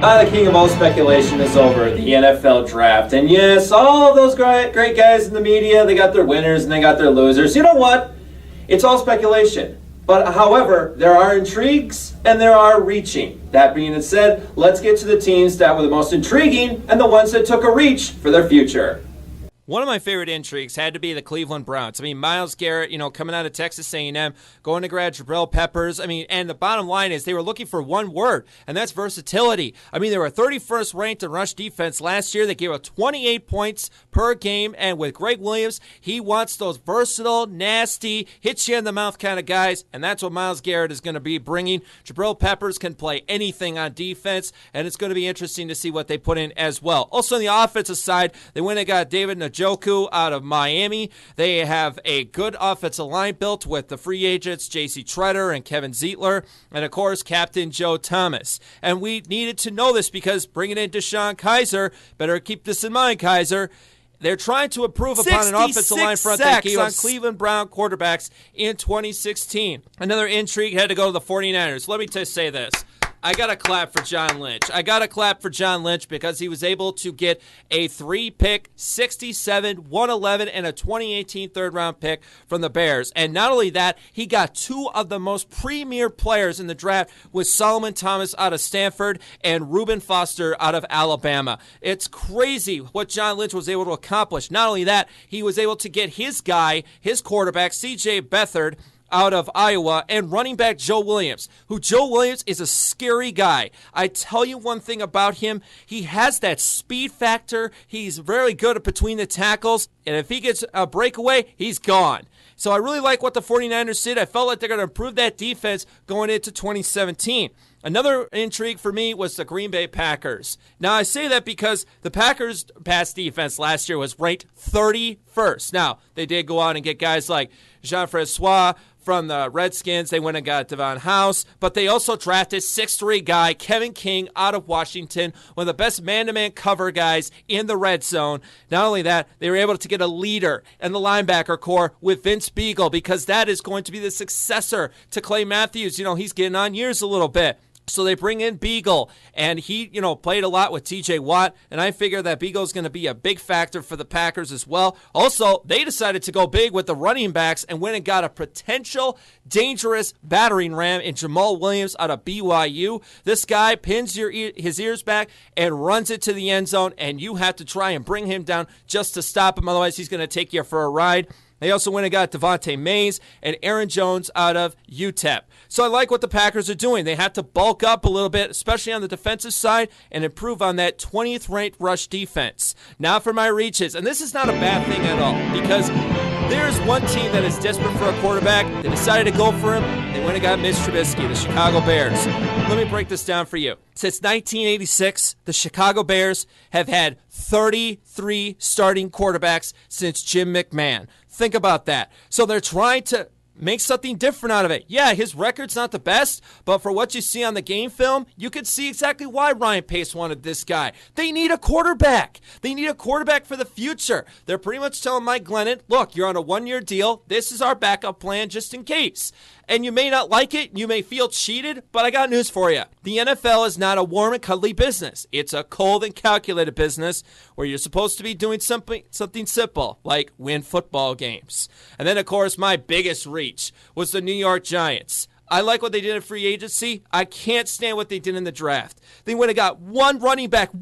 The king of all speculation is over, the NFL draft. And yes, all of those great guys in the media, they got their winners and they got their losers. You know what? It's all speculation. But however, there are intrigues and there are reaching. That being said, let's get to the teams that were the most intriguing and the ones that took a reach for their future. One of my favorite intrigues had to be the Cleveland Browns. I mean, Myles Garrett, coming out of Texas A&M, going to grad Jabril Peppers. I mean, and the bottom line is they were looking for one word, and that's versatility. I mean, they were 31st ranked in rush defense last year. They gave up 28 points per game, and with Greg Williams, he wants those versatile, nasty, hit you in the mouth kind of guys, and that's what Myles Garrett is going to be bringing. Jabril Peppers can play anything on defense, and it's going to be interesting to see what they put in as well. Also, on the offensive side, they went and got David Njoku out of Miami. They have a good offensive line built with the free agents J.C. Treader and Kevin Zeitler, and of course Captain Joe Thomas. And we needed to know this because bringing in Deshaun Kaiser, better keep this in mind, Kaiser, they're trying to improve upon an offensive line front that gave on Cleveland Brown quarterbacks in 2016. Another intrigue had to go to the 49ers. Let me just say this. I got to clap for John Lynch. I got to clap for John Lynch because he was able to get a 3-pick, 67, 111, and a 2018 third-round pick from the Bears. And not only that, he got two of the most premier players in the draft with Solomon Thomas out of Stanford and Reuben Foster out of Alabama. It's crazy what John Lynch was able to accomplish. Not only that, he was able to get his guy, his quarterback, C.J. Beathard, out of Iowa, and running back Joe Williams, who Joe Williams is a scary guy. I tell you one thing about him, he has that speed factor. He's very good at between the tackles, and if he gets a breakaway, he's gone. So I really like what the 49ers did. I felt like they're going to improve that defense going into 2017. Another intrigue for me was the Green Bay Packers. Now, I say that because the Packers' pass defense last year was ranked 31st. Now, they did go out and get guys like Jean-Francois from the Redskins. They went and got Devon House, but they also drafted 6'3" guy Kevin King out of Washington, one of the best man-to-man cover guys in the red zone. Not only that, they were able to get a leader in the linebacker core with Vince Beagle because that is going to be the successor to Clay Matthews. He's getting on years a little bit. So they bring in Beagle, and he, played a lot with T.J. Watt, and I figure that Beagle's going to be a big factor for the Packers as well. Also, they decided to go big with the running backs and went and got a potential dangerous battering ram in Jamal Williams out of BYU. This guy pins his ears back and runs it to the end zone, and you have to try and bring him down just to stop him. Otherwise, he's going to take you for a ride. They also went and got Devontae Mays and Aaron Jones out of UTEP. So I like what the Packers are doing. They have to bulk up a little bit, especially on the defensive side, and improve on that 20th ranked rush defense. Now for my reaches, and this is not a bad thing at all because there's one team that is desperate for a quarterback. They decided to go for him. They went and got Mitch Trubisky, the Chicago Bears. Let me break this down for you. Since 1986, the Chicago Bears have had 33 starting quarterbacks since Jim McMahon. Think about that. So they're trying to make something different out of it. Yeah, his record's not the best, but for what you see on the game film, you can see exactly why Ryan Pace wanted this guy. They need a quarterback. They need a quarterback for the future. They're pretty much telling Mike Glennon, look, you're on a one-year deal. This is our backup plan just in case. And you may not like it, you may feel cheated, but I got news for you. The NFL is not a warm and cuddly business. It's a cold and calculated business where you're supposed to be doing something simple, like win football games. And then, of course, my biggest reach was the New York Giants. I like what they did in free agency. I can't stand what they did in the draft. They went and got one running back,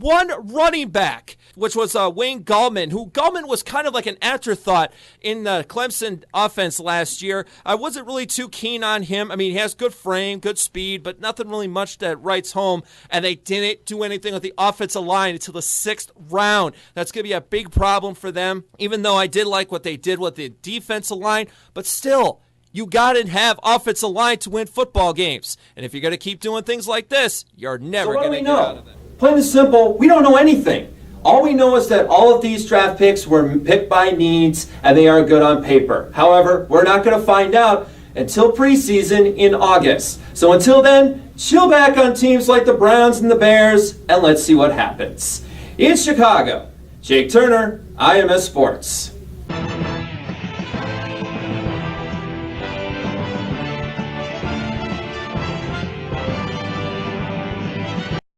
which was Wayne Gallman, who Gallman was kind of like an afterthought in the Clemson offense last year. I wasn't really too keen on him. I mean, he has good frame, good speed, but nothing really much that writes home, and they didn't do anything with the offensive line until the 6th round. That's going to be a big problem for them, even though I did like what they did with the defensive line, but still, you got to have offensive line to win football games. And if you're going to keep doing things like this, you're never going to get out of it. Plain and simple, we don't know anything. All we know is that all of these draft picks were picked by needs, and they are good on paper. However, we're not going to find out until preseason in August. So until then, chill back on teams like the Browns and the Bears, and let's see what happens. In Chicago, Jake Turner, IMS Sports.